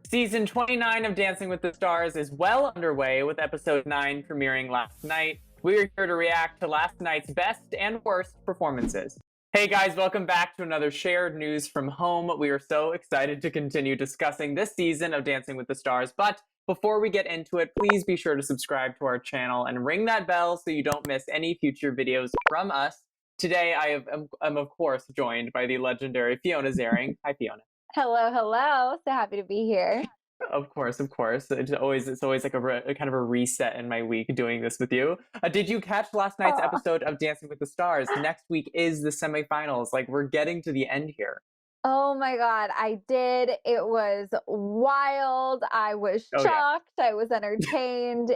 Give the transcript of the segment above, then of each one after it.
Season 29 of Dancing with the Stars is well underway, with episode 9 premiering last night. We are here to react to last night's best and worst performances. Hey guys, welcome back to another shared news from home. We are so excited to continue discussing this season of Dancing with the Stars, but before we get into it, please be sure to subscribe to our channel and ring that bell so you don't miss any future videos from us. Today, I'm of course joined by the legendary Fiona Zaring. Hi, Fiona. Hello, hello. So happy to be here. Of course, of course. It's always like a kind of a reset in my week doing this with you. Did you catch last night's Oh, episode of Dancing with the Stars? Next week is the semifinals. Like, we're getting to the end here. oh my God, I did. It was wild. I was Oh yeah. shocked. I was entertained.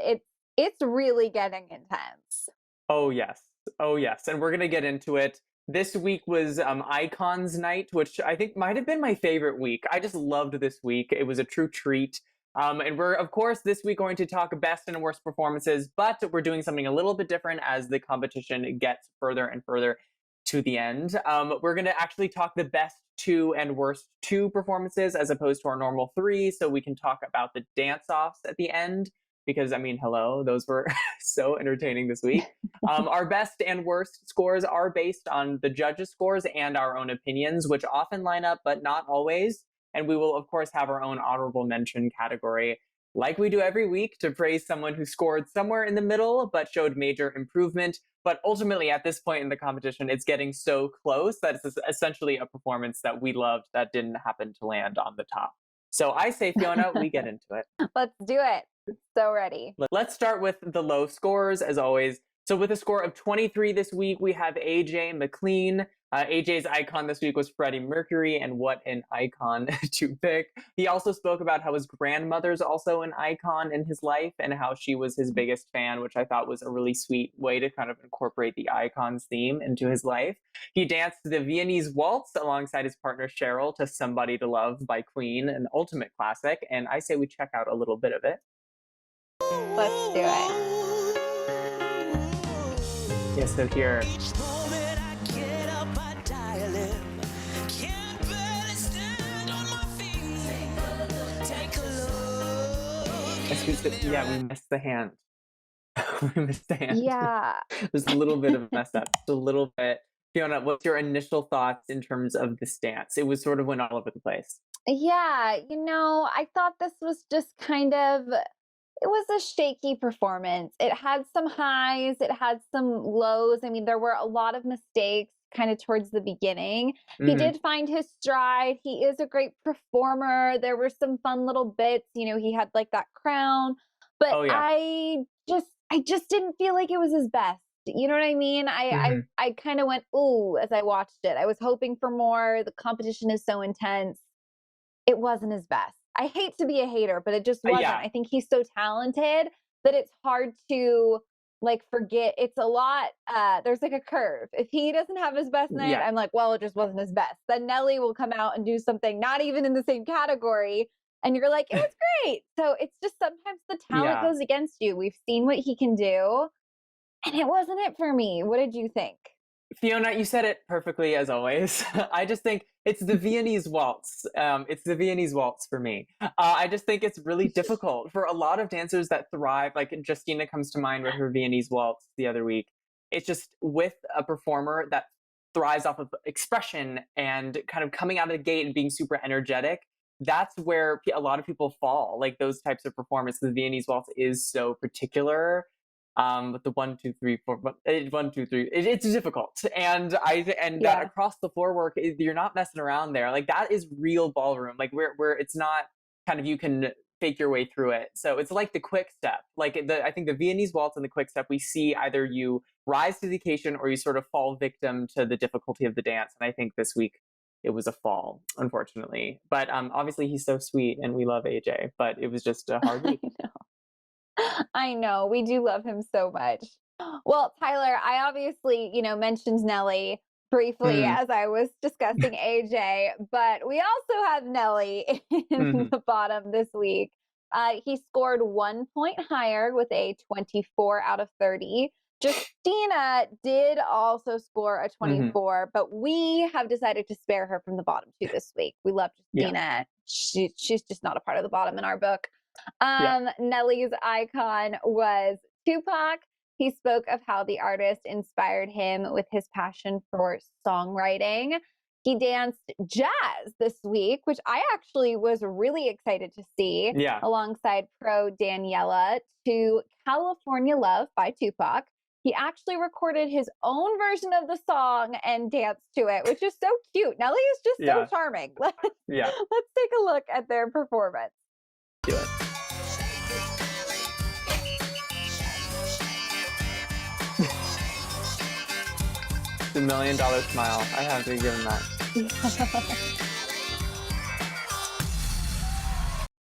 It's really getting intense. Oh yes. Oh yes. And we're gonna get into it. This week was Icons Night, which I think might have been my favorite week. I just loved this week. It was a true treat. And we're, of course, this week going to talk best and worst performances, but we're doing something a little bit different as the competition gets further and further to the end. We're going to actually talk the best two and worst two performances as opposed to our normal three, so we can talk about the dance-offs at the end. Because, I mean, hello, those were so entertaining this week. Our best and worst scores are based on the judges' scores and our own opinions, which often line up, but not always. And we will, of course, have our own honorable mention category, like we do every week, to praise someone who scored somewhere in the middle, but showed major improvement. But ultimately, at this point in the competition, it's getting so close that it's essentially a performance that we loved that didn't happen to land on the top. So I say, Fiona, we get into it. Let's do it. So ready. Let's start with the low scores, as always. So with a score of 23 this week, we have AJ McClean. AJ's icon this week was Freddie Mercury, and what an icon to pick. He also spoke about how his grandmother's also an icon in his life and how she was his biggest fan, which I thought was a really sweet way to kind of incorporate the icons theme into his life. He danced the Viennese Waltz alongside his partner Cheryl to Somebody to Love by Queen, an ultimate classic, and I say we check out a little bit of it. Let's do it. Yeah, so here. Yeah, we missed the hand. We missed the hand. Yeah. There's a little bit of a mess up. Just a little bit. Fiona, what's your initial thoughts in terms of this dance? It was sort of went all over the place. Yeah. I thought this was just it was a shaky performance. It had some highs, it had some lows. I mean, there were a lot of mistakes kind of towards the beginning. He Hmm. did find his stride. He is a great performer. There were some fun little bits. He had like that crown, but Oh yeah. I just didn't feel like it was his best. You know what I mean? Hmm. I kind of went ooh as I watched it. I was hoping for more. The competition is so intense. It wasn't his best. I hate to be a hater, but it just wasn't. Yeah. I think he's so talented that it's hard to like forget. It's a lot. There's like a curve. If he doesn't have his best night, Yeah. I'm like, well, it just wasn't his best. Then Nelly will come out and do something not even in the same category. And you're like, it was great. So it's just sometimes the talent Yeah. goes against you. We've seen what he can do, and it wasn't it for me. What did you think? Fiona, you said it perfectly as always. I just think it's the Viennese waltz. It's the Viennese waltz for me. I just think it's really difficult for a lot of dancers that thrive. Like Justina comes to mind with her Viennese waltz the other week. It's just with a performer that thrives off of expression and kind of coming out of the gate and being super energetic. That's where a lot of people fall. Like those types of performance. The Viennese waltz is so particular, with the 1 2 3 4 1 2 3, it's difficult, and that Yeah. across the floor work, you're not messing around there. Like that is real ballroom, like where it's not kind of you can fake your way through it. So it's like the quick step, like I think the Viennese waltz and the quick step, we see either you rise to the occasion or you sort of fall victim to the difficulty of the dance. And I think this week it was a fall, unfortunately, but obviously he's so sweet and we love AJ, but it was just a hard I week. know. I know. We do love him so much. Well, Tyler, I obviously, mentioned Nelly briefly Mm, as I was discussing AJ, but we also have Nelly in mhm. the bottom this week. He scored 1 point higher with a 24 out of 30. Justina did also score a Hmm. 24, but we have decided to spare her from the bottom two this week. We love Yeah. Justina. She's just not a part of the bottom in our book. Yeah. Nelly's icon was Tupac. He spoke of how the artist inspired him with his passion for songwriting. He danced jazz this week, which I actually was really excited to see, Yeah. alongside pro Daniela, to California Love by Tupac. He actually recorded his own version of the song and danced to it, which is so cute. Nelly is just so Yeah. charming. Yeah. Let's take a look at their performance. Do it. The $1 million smile. I have to give him that.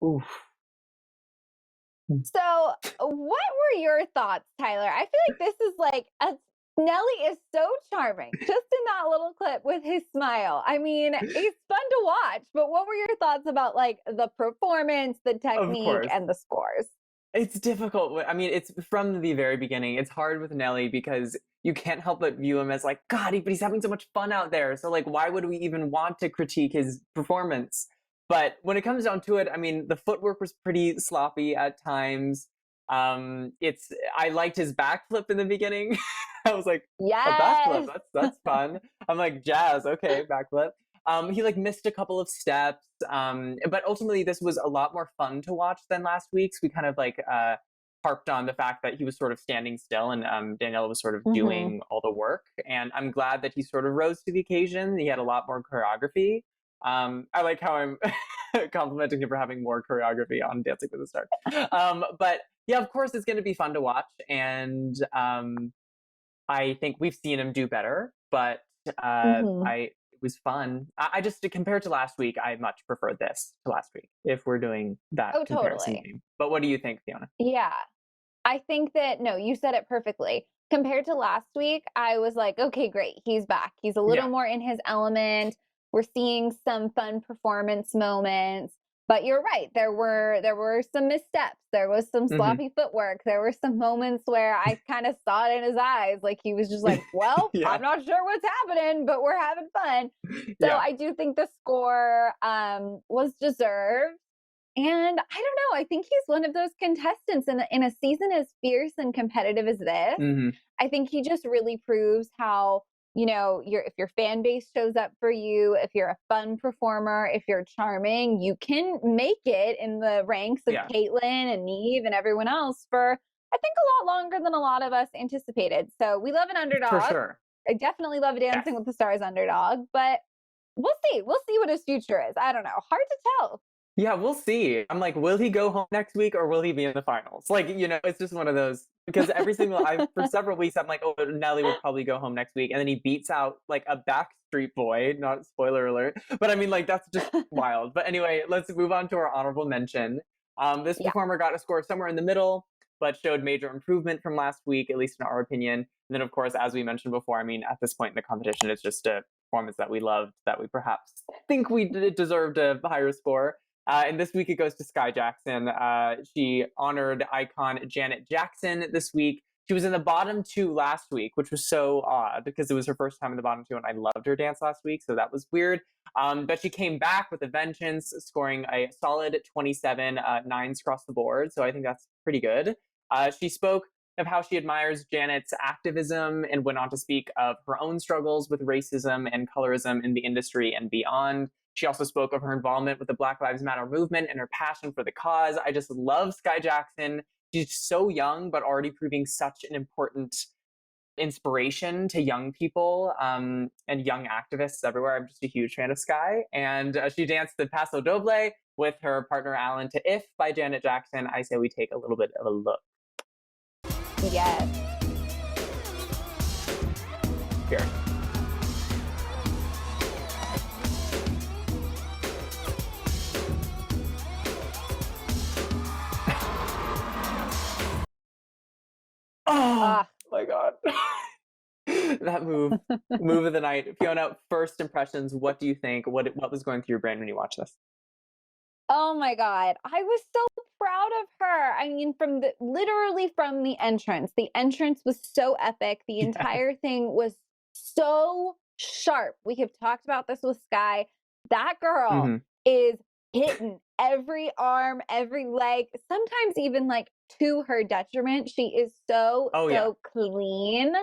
Oof. So, what were your thoughts, Tyler? I feel like this is like a Nelly is so charming just in that little clip with his smile. I mean, he's fun to watch, but what were your thoughts about like the performance, the Of technique, course. and the scores? It's difficult. I mean, it's from the very beginning. It's hard with Nelly because you can't help but view him as like, God, but he's having so much fun out there. So like, why would we even want to critique his performance? But when it comes down to it, I mean, the footwork was pretty sloppy at times. It's I liked his backflip in the beginning. I was like, a backflip, Yes. that's fun. I'm like, jazz, okay, backflip. He like missed a couple of steps, but ultimately this was a lot more fun to watch than last week's. We kind of like harped on the fact that he was sort of standing still and Danielle was sort of Hmm. doing all the work. And I'm glad that he sort of rose to the occasion. He had a lot more choreography. I like how I'm complimenting him for having more choreography on Dancing with the Stars. But yeah, of course, it's going to be fun to watch, and I think we've seen him do better, but Hmm. it was fun. I just compared to last week, I much preferred this to last week. If we're doing that Oh, comparison totally. game, but what do you think, Fiona? Yeah. I think that no, you said it perfectly. Compared to last week, I was like, okay, great. He's back. He's a Yeah. little more in his element. We're seeing some fun performance moments. But you're right. There were some missteps. There was some Hmm. sloppy footwork. There were some moments where I kind of saw it in his eyes. Like he was just like, well, Yeah. I'm not sure what's happening, but we're having fun. So Yeah. I do think the score was deserved. And I don't know, I think he's one of those contestants in a season as fierce and competitive as this. Hmm. I think he just really proves how, if your fan base shows up for you, if you're a fun performer, if you're charming, you can make it in the ranks of Yeah. Kaitlyn and Neve and everyone else for I think a lot longer than a lot of us anticipated. So we love an For underdog. sure. I definitely love Yes. Dancing with the Stars underdog, but we'll see. We'll see what his future is. I don't know. Hard to tell. Yeah, we'll see. I'm like, will he go home next week or will he be in the finals? Like, it's just one of those because every single I for several weeks I'm like, oh, Nelly will probably go home next week, and then he beats out like a Backstreet Boy. Not spoiler alert, but I mean, like that's just wild. But anyway, let's move on to our honorable mention. This Yeah. performer got a score somewhere in the middle, but showed major improvement from last week, at least in our opinion. And then, of course, as we mentioned before, I mean, at this point in the competition, it's just a performance that we loved, that we perhaps think deserved a higher score. And this week it goes to Sky Jackson. She honored icon Janet Jackson this week. She was in the bottom two last week, which was so odd because it was her first time in the bottom two, and I loved her dance last week, so that was weird. But she came back with a vengeance, scoring a solid 27 nines across the board. So I think that's pretty good. She spoke of how she admires Janet's activism and went on to speak of her own struggles with racism and colorism in the industry and beyond. She also spoke of her involvement with the Black Lives Matter movement and her passion for the cause. I just love Sky Jackson. She's so young, but already proving such an important inspiration to young people and young activists everywhere. I'm just a huge fan of Sky. And she danced the Paso Doble with her partner Alan to If by Janet Jackson. I say we take a little bit of a look Yes. here. Oh Ah, my God. That move of the night. Fiona, first impressions, what do you think? What was going through your brain when you watched this? Oh my God. I was so proud of her. I mean, literally from the entrance was so epic. The Yes. entire thing was so sharp. We have talked about this with Sky. That girl Hmm. is hitting every arm, every leg, sometimes even like to her detriment. She is so, Oh yeah. so clean.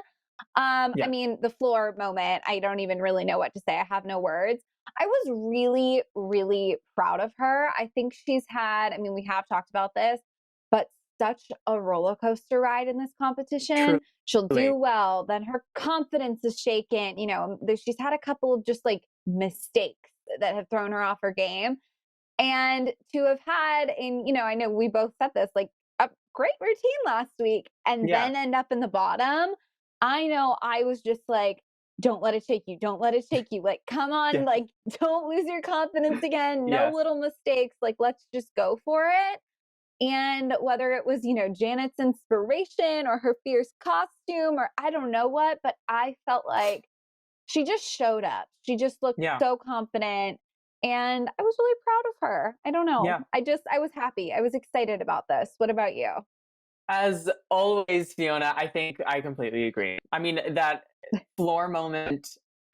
I Yeah. mean, the floor moment, I don't even really know what to say. I have no words. I was really, really proud of her. I think she's had, I mean, we have talked about this, but such a roller coaster ride in this competition. She'll do Truly. well, then her confidence is shaken. She's had a couple of just like mistakes that have thrown her off her game. And to have had, I know we both said this, like a great routine last week and Yeah. then end up in the bottom. I know I was just like, don't let it shake you. Don't let it shake you. Like, come on, Yes. like, don't lose your confidence again. No Yes. little mistakes. Like, let's just go for it. And whether it was, Janet's inspiration or her fierce costume or I don't know what, but I felt like she just showed up. She just looked Yeah. so confident. And I was really proud of her. I don't know. Yeah. I was happy. I was excited about this. What about you? As always, Fiona, I think I completely agree. I mean, that floor moment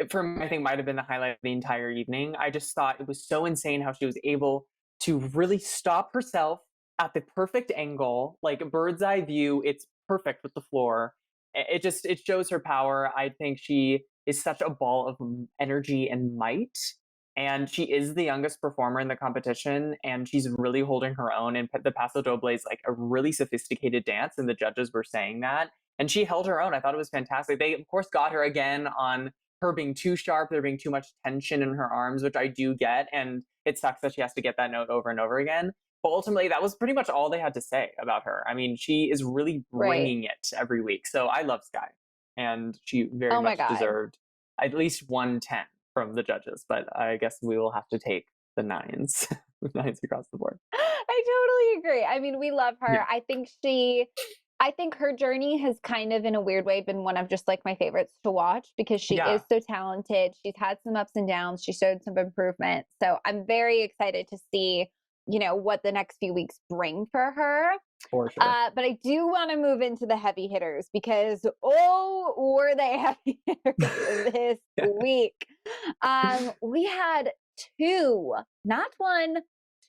for me, I think might have been the highlight of the entire evening. I just thought it was so insane how she was able to really stop herself at the perfect angle, like a bird's eye view. It's perfect with the floor. It shows her power. I think she is such a ball of energy and might. And she is the youngest performer in the competition, and she's really holding her own. And the Paso Doble is like a really sophisticated dance, and the judges were saying that. And she held her own. I thought it was fantastic. They, of course, got her again on her being too sharp, there being too much tension in her arms, which I do get. And it sucks that she has to get that note over and over again. But ultimately, that was pretty much all they had to say about her. I mean, she is really Right. bringing it every week. So I love Sky, and she very Oh my much God. deserved at least 110 from the judges. But I guess we will have to take the nines, nines across the board. I totally agree. I mean, we love Yeah. her. I think her journey has kind of, in a weird way, been one of just like my favorites to watch because she is Yeah, so talented. She's had some ups and downs. She showed some improvement. So I'm very excited to see, what the next few weeks bring for her. for sure. But I do want to move into the heavy hitters because, oh, were they heavy hitters this Yeah. week? We had two, not one,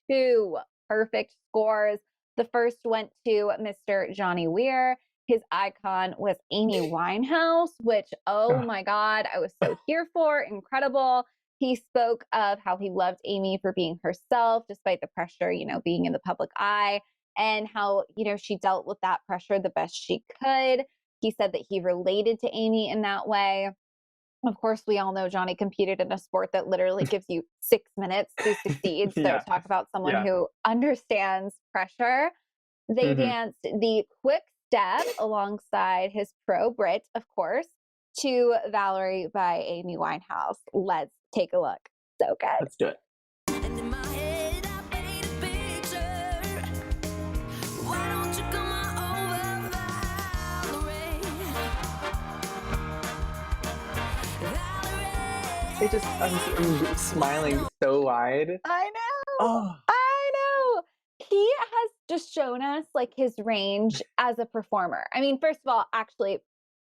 two perfect scores. The first went to Mr. Johnny Weir. His icon was Amy Winehouse, which, oh my God, I was so here for. Incredible. He spoke of how he loved Amy for being herself, despite the pressure, being in the public eye, and how, she dealt with that pressure the best she could. He said that he related to Amy in that way. Of course, we all know Johnny competed in a sport that literally gives you 6 minutes to succeed. So, Yeah, talk about someone yeah. who understands pressure. They Hmm. danced the quick step alongside his pro Brit, of course, to Valerie by Amy Winehouse. Let's take a look. So good. Let's do it. And in my head, I paint a picture. Why don't you come on over, It just, I'm smiling so wide. I know. Oh, I know. He has just shown us like his range as a performer. I mean, first of all, actually,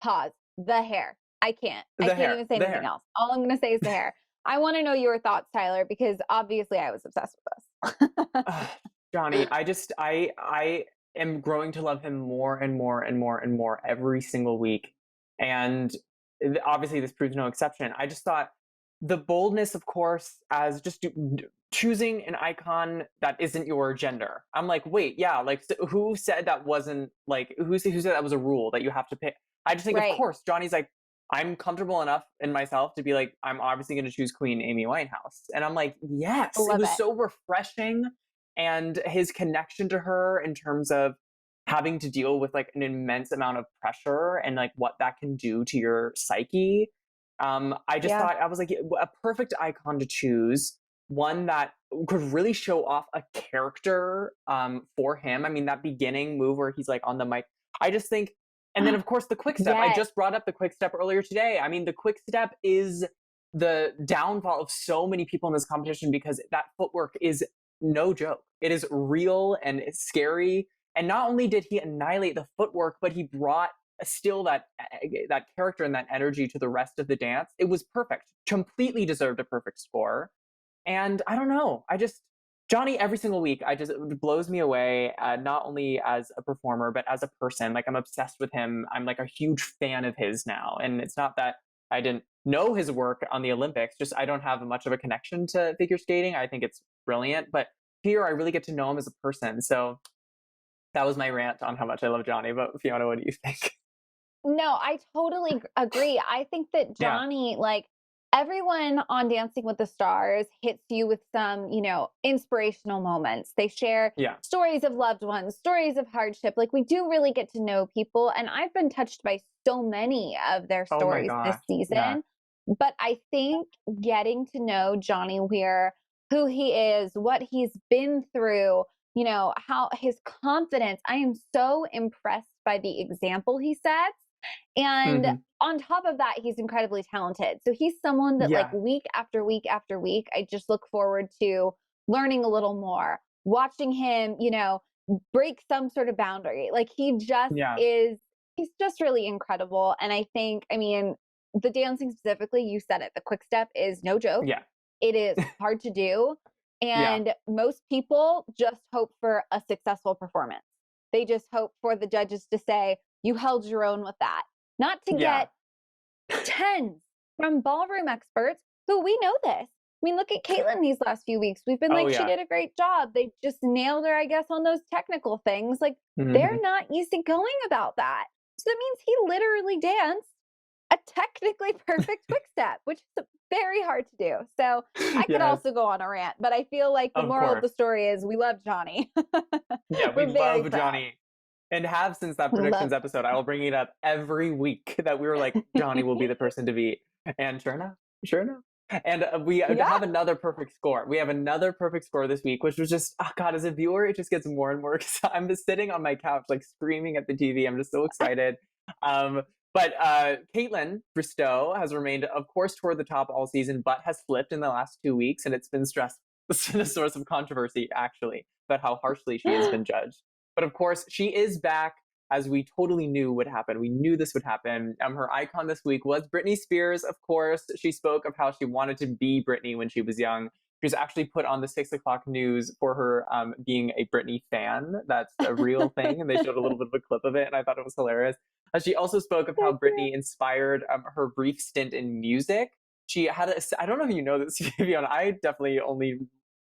pause. The hair. I can't. I the can't hair, even say the anything hair. else. All I'm going to say is the hair. I want to know your thoughts, Tyler, because obviously I was obsessed with this. Ugh, Johnny, I am growing to love him more and more and more and more every single week. And obviously this proves no exception. I just thought the boldness, of course, as just choosing an icon that isn't your gender. I'm like, wait, yeah, like who said that wasn't like who said that was a rule that you have to pick? I just think, of Right. course, Johnny's like, I'm comfortable enough in myself to be like, I'm obviously going to choose Queen Amy Winehouse. And I'm like, yes, it Love was it. so refreshing. And his connection to her in terms of having to deal with like an immense amount of pressure and like what that can do to your psyche. I just Yeah. thought, I was like, a perfect icon to choose. One that could really show off a character for him. I mean, that beginning move where he's like on the mic. I just think, and then of course the quick step. I Yes. just brought up the quick step earlier today. I mean, the quick step is the downfall of so many people in this competition because that footwork is no joke. It is real and it's scary. And not only did he annihilate the footwork, but he brought still that character and that energy to the rest of the dance. It was perfect. Completely deserved a perfect score. And I don't know. I just Johnny every single week, it blows me away. Not only as a performer, but as a person. Like I'm obsessed with him. I'm like a huge fan of his now. And it's not that I didn't know his work on the Olympics. Just I don't have much of a connection to figure skating. I think it's brilliant, but here I really get to know him as a person. So that was my rant on how much I love Johnny. But Fiona, what do you think? No, I totally agree. I think that Yeah, Johnny, like everyone on Dancing with the Stars, hits you with some, inspirational moments. They share yeah. stories of loved ones, stories of hardship. Like we do really get to know people. And I've been touched by so many of their Oh my stories this gosh. Yeah, season. But I think getting to know Johnny Weir, who he is, what he's been through, how his confidence, I am so impressed by the example he sets. And hmm, on top of that, he's incredibly talented. So he's someone that, like, yeah, week after week after week, I just look forward to learning a little more, watching him, break some sort of boundary. Like, yeah, he's just really incredible. And I think, I mean, the dancing specifically, you said it, the quick step is no joke. yeah, It is hard to do. yeah, And most people just hope for a successful performance. They just hope for the judges to say, you held your own with that, not to yeah. get tens from ballroom experts who we know this. I mean, look at Kaitlyn these last few weeks. We've been Oh like, she yeah. did a great job. They just nailed her, I guess, on those technical things. Like, they're Hmm. not easygoing about that. So that means he literally danced a technically perfect quick step, which is very hard to do. So I could Yes, also go on a rant, but I feel like the of moral of course. the story is we love Johnny. Yeah, we We're very love proud. Johnny and have since that Love predictions episode. I will bring it up every week that we were like, Johnny will be the person to beat. And sure enough. And we Yeah. have another perfect score. We have another perfect score this week, which was just, oh God, as a viewer, it just gets more and more. I'm just sitting on my couch, like screaming at the TV. I'm just so excited. Um, but Kaitlyn Bristowe has remained, of course, toward the top all season, but has flipped in the last 2 weeks, and it's been stressful. It's been a source of controversy, actually, about how harshly she has been judged. But of course, she is back, as we totally knew would happen. We knew this would happen. Her icon this week was Britney Spears, of course. She spoke of how she wanted to be Britney when she was young. She was actually put on the 6 o'clock news for her being a Britney fan. That's a real thing. And they showed a little bit of a clip of it, and I thought it was hilarious. She also spoke of how Britney inspired her brief stint in music. She had I don't know if you know this, Fiona. I definitely only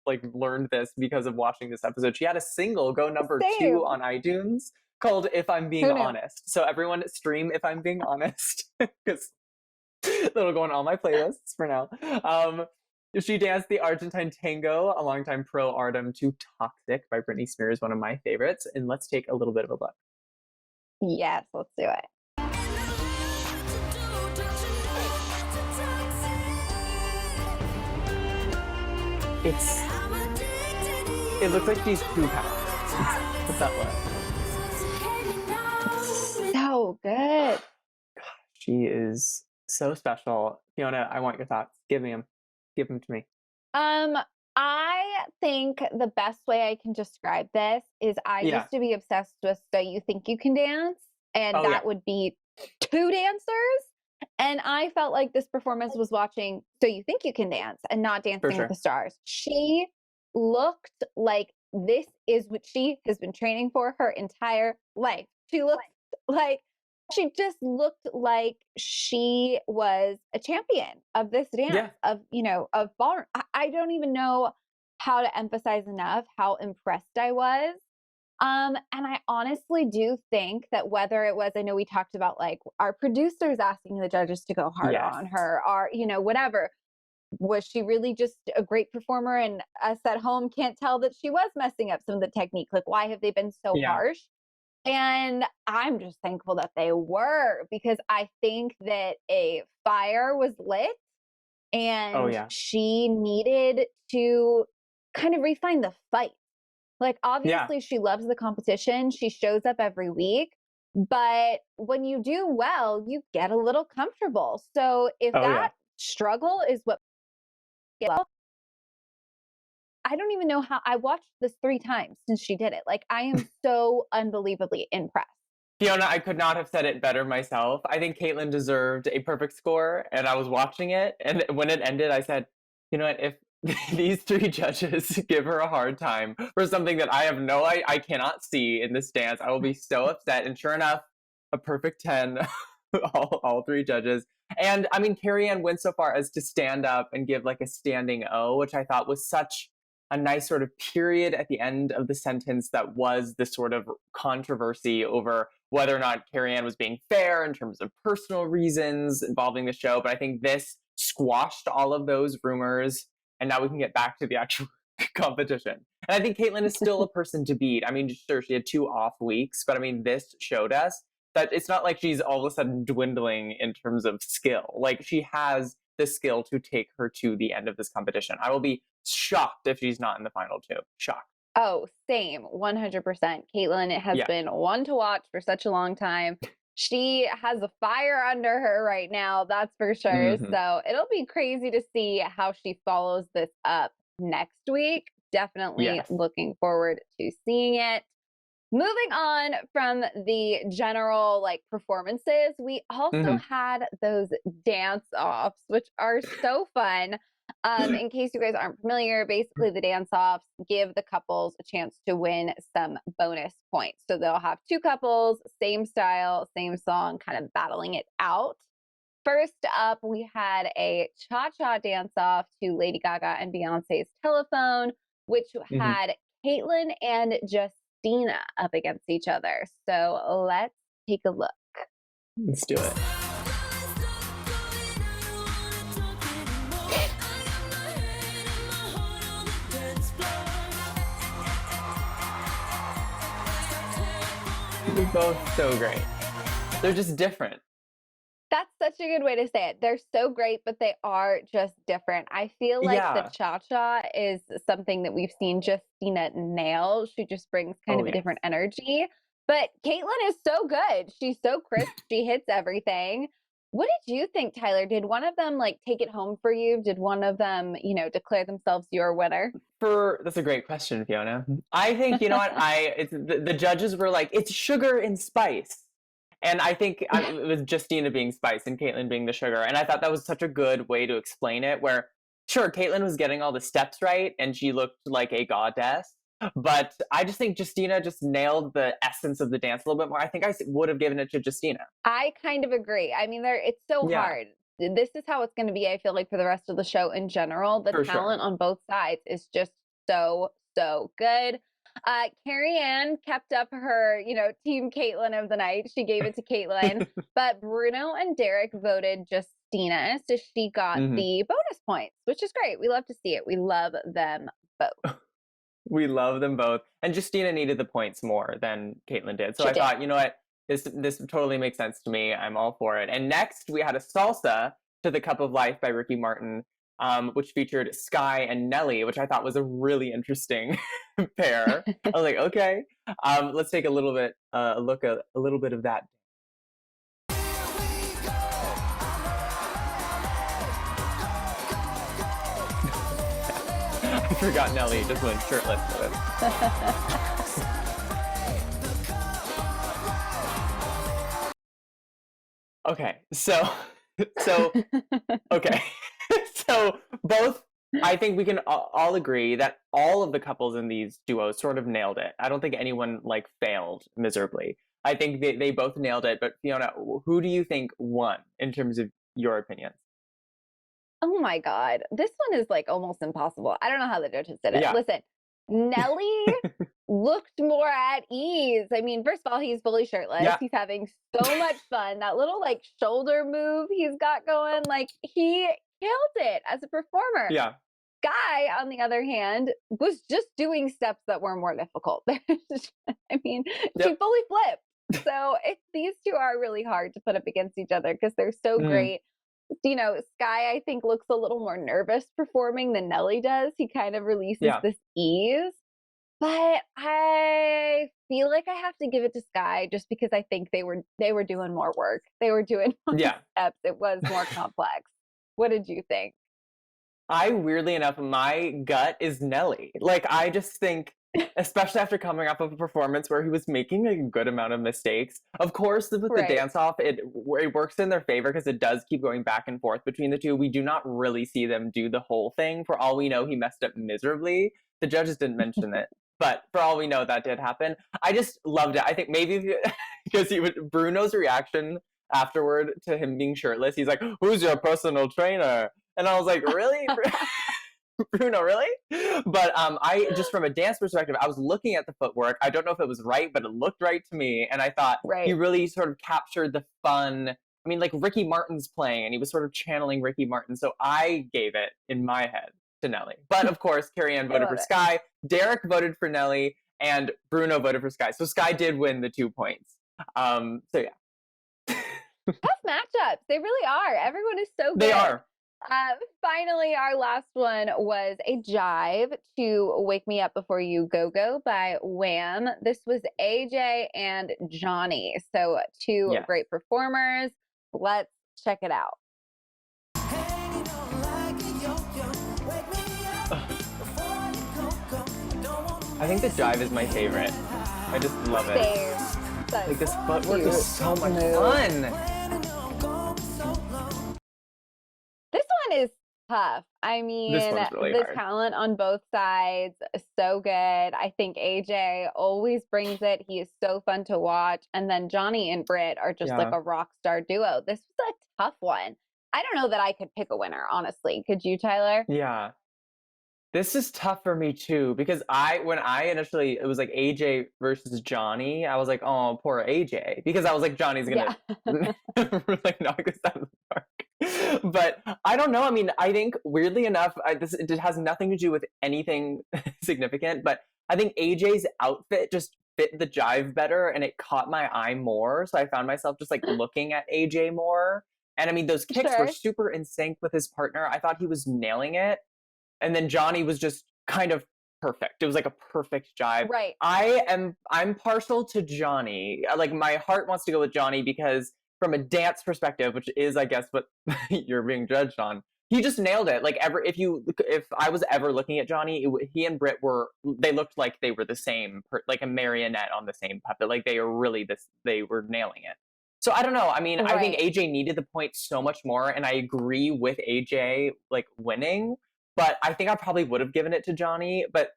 like learned this because of watching this episode. She had a single go number 2 Same. on iTunes called If I'm Being Who knew? Honest. So everyone stream If I'm Being Honest because that'll go on all my playlists for now. She danced the Argentine tango, a longtime pro Artem to Toxic by Britney Spears, one of my favorites. And let's take a little bit of a look. Yes, let's do it. It's it looks like she's 2 pounds. What's that look? So good. She is so special. Fiona, I want your thoughts. Give me them. Give them to me. Um, I think the best way I can describe this is I Yeah. used to be obsessed with So You Think You Can Dance, and Oh yeah. that would be two dancers. And I felt like this performance was watching So You Think You Can Dance and not For Dancing with the sure. Stars. She looked like this is what she has been training for her entire life. She looked like she just looked like she was a champion of this Yeah. dance, of ballroom. I don't even know how to emphasize enough how impressed I was. And I honestly do think that whether it was, I know we talked about like our producers asking the judges to go harder Yes. on her, or, whatever. Was she really just a great performer and us at home can't tell that she was messing up some of the technique? Like, why have they been so Yeah. harsh? And I'm just thankful that they were, because I think that a fire was lit Oh and yeah. she needed to kind of refine the fight. Like, Yeah. obviously, she loves the competition. She shows up every week. But when you do well, you get a little comfortable. So if Oh yeah. that struggle is what, I don't even know how I watched this 3 times since she did it. Like, I am so unbelievably impressed. Fiona, I could not have said it better myself. I think Kaitlyn deserved a perfect score, and I was watching it, and when it ended, I said, you know what, if these three judges give her a hard time for something that I have I cannot see in this dance, I will be so upset. And sure enough, a perfect 10, all three judges. And I mean, Carrie Ann went so far as to stand up and give like a standing O, which I thought was such a nice sort of period at the end of the sentence that was this sort of controversy over whether or not Carrie Ann was being fair in terms of personal reasons involving the show. But I think this squashed all of those rumors, and now we can get back to the actual competition. And I think Kaitlyn is still a person to beat. I mean, sure, she had 2 off weeks, but I mean, this showed us that it's not like she's all of a sudden dwindling in terms of skill. Like, she has the skill to take her to the end of this competition. I will be shocked if she's not in the final 2. Shocked. Oh, same, 100%. Kaitlyn has Yeah. been one to watch for such a long time. She has a fire under her right now, that's for sure. Mhm. So it'll be crazy to see how she follows this up next week. Definitely Yes. looking forward to seeing it. Moving on from the general like performances, we also Mhm. had those dance offs, which are so fun. In case you guys aren't familiar, basically the dance offs give the couples a chance to win some bonus points. So they'll have 2 couples, same style, same song, kind of battling it out. First up, we had a cha-cha dance off to Lady Gaga and Beyonce's Telephone, which Mhm. had Kaitlyn and Justina up against each other. So let's take a look. Let's do it. They're both so great. They're just different. That's such a good way to say it. They're so great, but they are just different. I feel like the Yeah. cha-cha is something that we've seen Justina nail. She just brings kind Oh, of a yes. different energy. But Kaitlyn is so good. She's so crisp. She hits everything. What did you think, Tyler? Did one of them like take it home for you? Did one of them, declare themselves your winner? That's a great question, Fiona. I think, you know what, it's the judges were like, it's sugar and spice. And I think it was Justina being spice and Kaitlyn being the sugar. And I thought that was such a good way to explain it, where sure, Kaitlyn was getting all the steps right and she looked like a goddess. But I just think Justina just nailed the essence of the dance a little bit more. I think I would have given it to Justina. I kind of agree. I mean, it's so Yeah, hard. This is how it's going to be, I feel like, for the rest of the show in general. The for sure. talent on both sides is just so, so good. Carrie Ann kept up her, team Kaitlyn of the night. She gave it to Kaitlyn, but Bruno and Derek voted Justina. So she got Mhm. the bonus points, which is great. We love to see it. We love them both. We love them both. And Justina needed the points more than Caitlyn did. So She I did. thought, you know what? This totally makes sense to me. I'm all for it. And next we had a salsa to the Cup of Life by Ricky Martin, which featured Sky and Nelly, which I thought was a really interesting pair. I was like, okay, let's take a little bit a look at a little bit of that. I forgot Nelly just went shirtless with it. Okay, so okay, so both. I think we can all agree that all of the couples in these duos sort of nailed it. I don't think anyone like failed miserably. I think they both nailed it. But Fiona, who do you think won in terms of your opinions? Oh my God. This one is like almost impossible. I don't know how the judges did it. Yeah. Listen, Nelly looked more at ease. I mean, first of all, he's fully shirtless. Yeah. He's having so much fun. That little like shoulder move he's got going, like he killed it as a performer. Yeah. Guy, on the other hand, was just doing steps that were more difficult. I mean, she Yep. fully flipped. So these two are really hard to put up against each other because they're so Mhm. great. Sky, I think, looks a little more nervous performing than Nelly does. He kind of releases Yeah. this ease. But I feel like I have to give it to Sky just because I think they were doing more work. They were doing more Yeah. steps. It was more complex. What did you think? I weirdly enough, my gut is Nelly. Like, I just think, especially after coming off of a performance where he was making a good amount of mistakes. Of course, with the Right. dance off, it works in their favor because it does keep going back and forth between the two. We do not really see them do the whole thing. For all we know, he messed up miserably. The judges didn't mention it, but for all we know, that did happen. I just loved it. I think maybe because Bruno's reaction afterward to him being shirtless, he's like, "Who's your personal trainer?" And I was like, "Really?" Bruno, really? But I just from a dance perspective, I was looking at the footwork. I don't know if it was right, but it looked right to me, and I thought he Right. really sort of captured the fun. I mean, like Ricky Martin's playing, and he was sort of channeling Ricky Martin. So I gave it in my head to Nelly. But of course, Carrie Ann I voted love for it. Sky. Derek voted for Nelly, and Bruno voted for Sky. So Sky did win the 2 points. So yeah, Tough matchups. They really are. Everyone is so good. they are. Finally, our last one was a jive to Wake Me Up Before You Go Go by Wham. This was AJ and Johnny. So, two Yes. great performers. Let's check it out. Hanging on like a yo-yo. Wake me up before you go. Don't wanna I think the jive is my favorite. I just love it. Same. Such Like this footwork cute is so much move. fun. when I know I'm going so long. This one is tough. I mean, one's really the hard. talent on both sides is so good. I think AJ always brings it. He is so fun to watch. And then Johnny and Britt are just like Yeah. a rock star duo. This was a tough one. I don't know that I could pick a winner, honestly. Could you, Tyler? Yeah. This is tough for me too because when I initially it was like AJ versus Johnny, I was like, oh, poor AJ, because I was like, Johnny's gonna Yeah. like knock this out of the park. But I don't know. I mean, I think weirdly enough, it has nothing to do with anything significant, but I think AJ's outfit just fit the jive better and it caught my eye more. So I found myself just like looking at AJ more. And I mean, those kicks were Sure. super in sync with his partner. I thought he was nailing it. And then Johnny was just kind of perfect. It was like a perfect jive. Right. I'm partial to Johnny. Like my heart wants to go with Johnny because from a dance perspective, which is I guess what you're being judged on, he just nailed it. Like if I was ever looking at Johnny, he and Britt they looked like they were the same, like a marionette on the same puppet. Like they were nailing it. So I don't know. I mean, I think Right. AJ needed the points so much more, and I agree with AJ like winning. But I think I probably would have given it to Johnny, but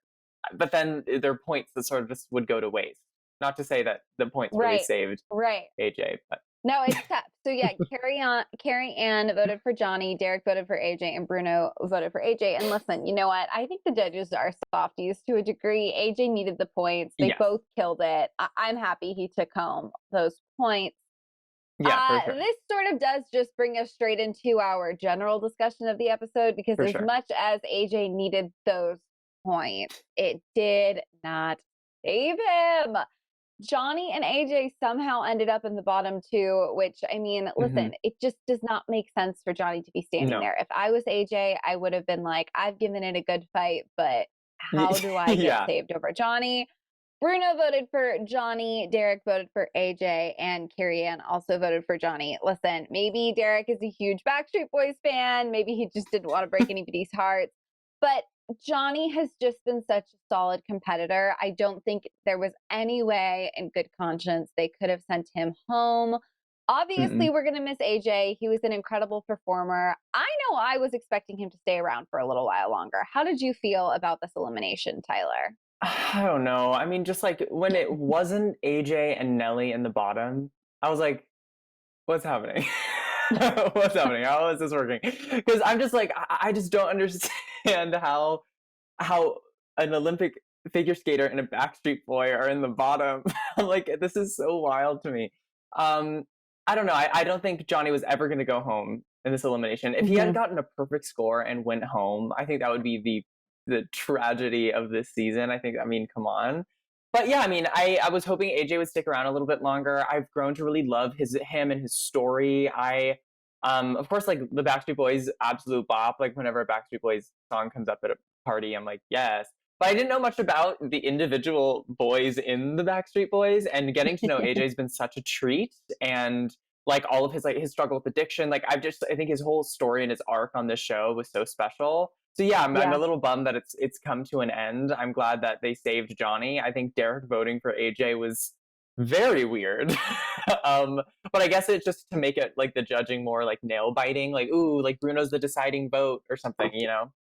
then there are points that sort of just would go to waste. Not to say that the points really Right. saved Right. AJ, but No, it's tough. So yeah, Carrie Ann voted for Johnny, Derek voted for AJ, and Bruno voted for AJ. And listen, you know what? I think the judges are softies to a degree. AJ needed the points. They yes. both killed it. I'm happy he took home those points. Yeah, for sure. This sort of does just bring us straight into our general discussion of the episode because For as sure. much as AJ needed those points, it did not save him. Johnny and AJ somehow ended up in the bottom two, which I mean, listen, it just does not make sense for Johnny to be standing No. there. If I was AJ, I would have been like, I've given it a good fight, but how do I get Yeah. saved over Johnny? Bruno voted for Johnny, Derek voted for AJ, and Carrie Ann also voted for Johnny. Listen, maybe Derek is a huge Backstreet Boys fan. Maybe he just didn't want to break anybody's hearts. But Johnny has just been such a solid competitor. I don't think there was any way in good conscience they could have sent him home. Obviously, we're going to miss AJ. He was an incredible performer. I know I was expecting him to stay around for a little while longer. How did you feel about this elimination, Tyler? I don't know. I mean, just like when it wasn't AJ and Nelly in the bottom, I was like, what's happening? What's happening? How is this working? Because I'm just like, I just don't understand how an Olympic figure skater and a Backstreet Boy are in the bottom. I'm like, this is so wild to me. I don't know. I don't think Johnny was ever going to go home in this elimination. If he had gotten a perfect score and went home, I think that would be the tragedy of this season. I mean, come on. But yeah, I mean, I was hoping AJ would stick around a little bit longer. I've grown to really love him and his story. Of course, like the Backstreet Boys absolute bop. Like whenever a Backstreet Boys song comes up at a party, I'm like, yes. But I didn't know much about the individual boys in the Backstreet Boys, and getting to know AJ's been such a treat. And like all of his struggle with addiction, like I think his whole story and his arc on this show was so special. So yeah, I'm a Yeah. little bummed that it's come to an end. I'm glad that they saved Johnny. I think Derek voting for AJ was very weird. um, but I guess it's just to make it like the judging more like nail biting, like ooh, like Bruno's the deciding vote or something, you know.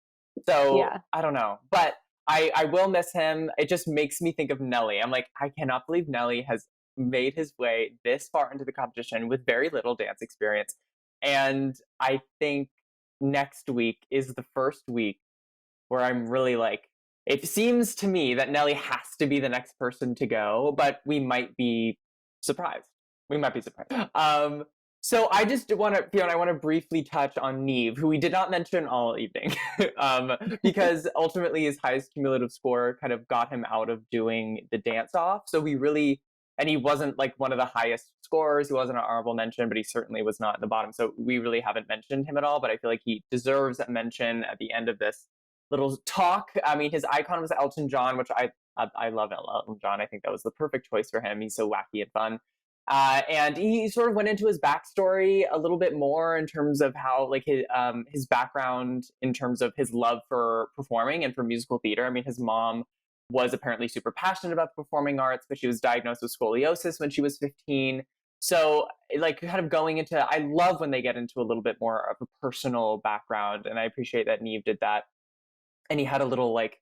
So Yeah. I don't know, but I will miss him. It just makes me think of Nelly. I'm like, I cannot believe Nelly has made his way this far into the competition with very little dance experience, and I think next week is the first week where I'm really like, it seems to me that Nelly has to be the next person to go, but we might be surprised. We might be surprised. So I just want to, Fiona, I want to briefly touch on Neve, who we did not mention all evening, because ultimately his highest cumulative score kind of got him out of doing the dance off. So we really, and he wasn't like one of the highest scorers. He wasn't an honorable mention, but he certainly was not at the bottom. So we really haven't mentioned him at all. But I feel like he deserves a mention at the end of this little talk. I mean, his icon was Elton John, which I love Elton John. I think that was the perfect choice for him. He's so wacky and fun. And he sort of went into his backstory a little bit more in terms of how like his background in terms of his love for performing and for musical theater. I mean, his mom was apparently super passionate about the performing arts, but she was diagnosed with scoliosis when she was 15. So like kind of going into, I love when they get into a little bit more of a personal background, and I appreciate that Neve did that. And he had a little like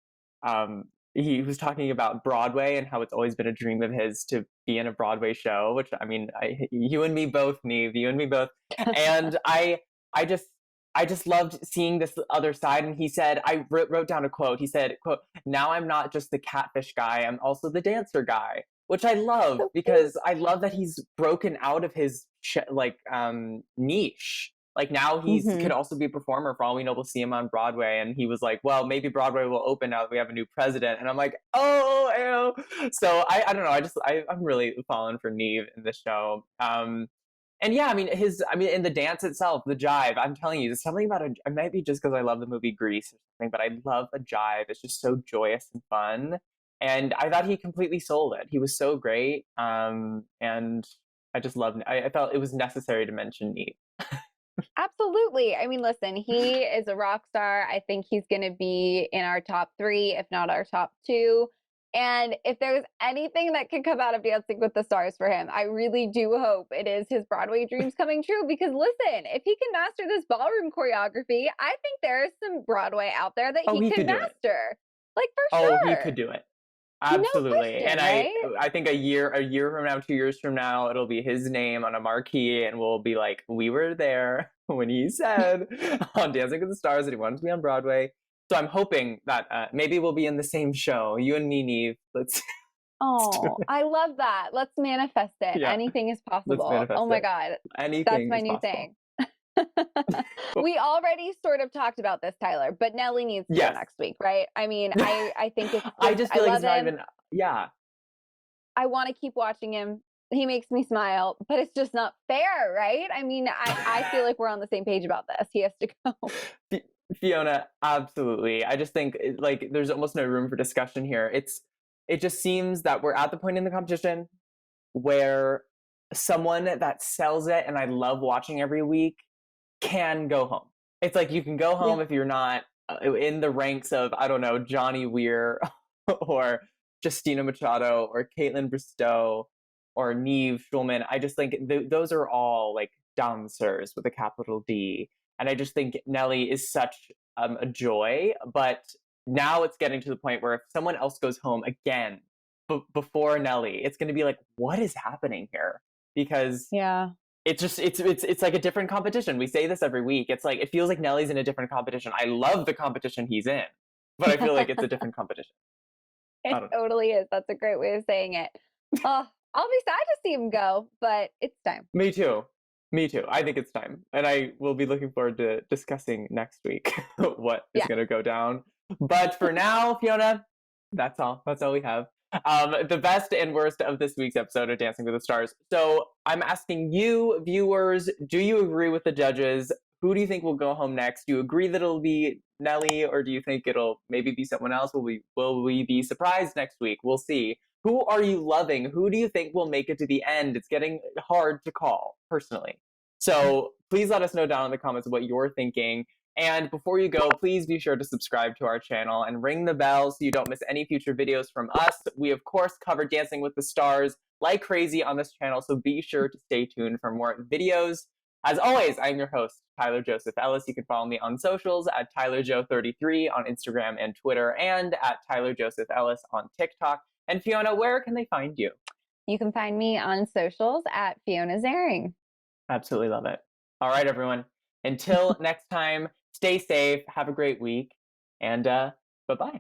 he was talking about Broadway and how it's always been a dream of his to be in a Broadway show, which I mean, you and me both, Neve, you and me both. And I just loved seeing this other side. And he said, I wrote down a quote. He said, quote, "Now I'm not just the catfish guy, I'm also the dancer guy," which I love because I love that he's broken out of his niche. Like now he's could also be a performer. For all we know, we'll see him on Broadway. And he was like, well, maybe Broadway will open now that we have a new president. And I'm like, oh, ew. So I don't know. I'm really falling for Neve in this show. And yeah, I mean, in the dance itself, the jive, I'm telling you, there's something about it might be just because I love the movie Grease or something, but I love a jive. It's just so joyous and fun. And I thought he completely sold it. He was so great. And I just loved, I felt it was necessary to mention Neve. Absolutely. I mean, listen, he is a rock star. I think he's going to be in our top 3, if not our top 2. And if there's anything that can come out of Dancing with the Stars for him, I really do hope it is his Broadway dreams coming true. Because listen, if he can master this ballroom choreography, I think there's some Broadway out there that he could master. Like for sure. Oh, he could do it. Absolutely. No question, And right? I think a year from now, 2 years from now, it'll be his name on a marquee and we'll be like, we were there when he said on Dancing with the Stars that he wanted to be on Broadway. So I'm hoping that maybe we'll be in the same show. You and me, Neve. Let's Oh, I love that. Let's manifest it. Yeah. Anything is Let's possible. manifest Oh my it. God. Anything That's my is new possible. thing. We already sort of talked about this, Tyler, but Nelly needs to go Yes. next week, right? I mean, I think it's I just feel like love it's not him. even, yeah. I want to keep watching him. He makes me smile, but it's just not fair, right? I mean, I feel like we're on the same page about this. He has to go. Fiona, absolutely. I just think like there's almost no room for discussion here. It just seems that we're at the point in the competition where someone that sells it, and I love watching every week, can go home. It's like you can go home if you're not in the ranks of, I don't know, Johnny Weir or Justina Machado or Kaitlyn Bristowe or Neve Schulman. I just think those are all like dancers with a capital D. And I just think Nelly is such a joy. But now it's getting to the point where if someone else goes home again before Nelly, it's going to be like, what is happening here? Because Yeah. it's just it's like a different competition. We say this every week. It's like it feels like Nelly's in a different competition. I love the competition he's in, but I feel like it's a different competition. It totally is. That's a great way of saying it. Oh, I'll be sad to see him go, but it's time. Me too. Me too. I think it's time. And I will be looking forward to discussing next week what is going to go down. But for now, Fiona, that's all. That's all we have. The best and worst of this week's episode of Dancing with the Stars. So I'm asking you, viewers, do you agree with the judges? Who do you think will go home next? Do you agree that it'll be Nelly, or do you think it'll maybe be someone else? Will we be surprised next week? We'll see. Who are you loving? Who do you think will make it to the end? It's getting hard to call, personally. So please let us know down in the comments what you're thinking. And before you go, please be sure to subscribe to our channel and ring the bell so you don't miss any future videos from us. We, of course, cover Dancing with the Stars like crazy on this channel, so be sure to stay tuned for more videos. As always, I'm your host, Tyler Joseph Ellis. You can follow me on socials at TylerJoe33 on Instagram and Twitter, and at Tyler Joseph Ellis on TikTok. And Fiona, where can they find you? You can find me on socials at Fiona Zaring. Absolutely love it. All right, everyone. Until next time, stay safe, have a great week, and bye-bye.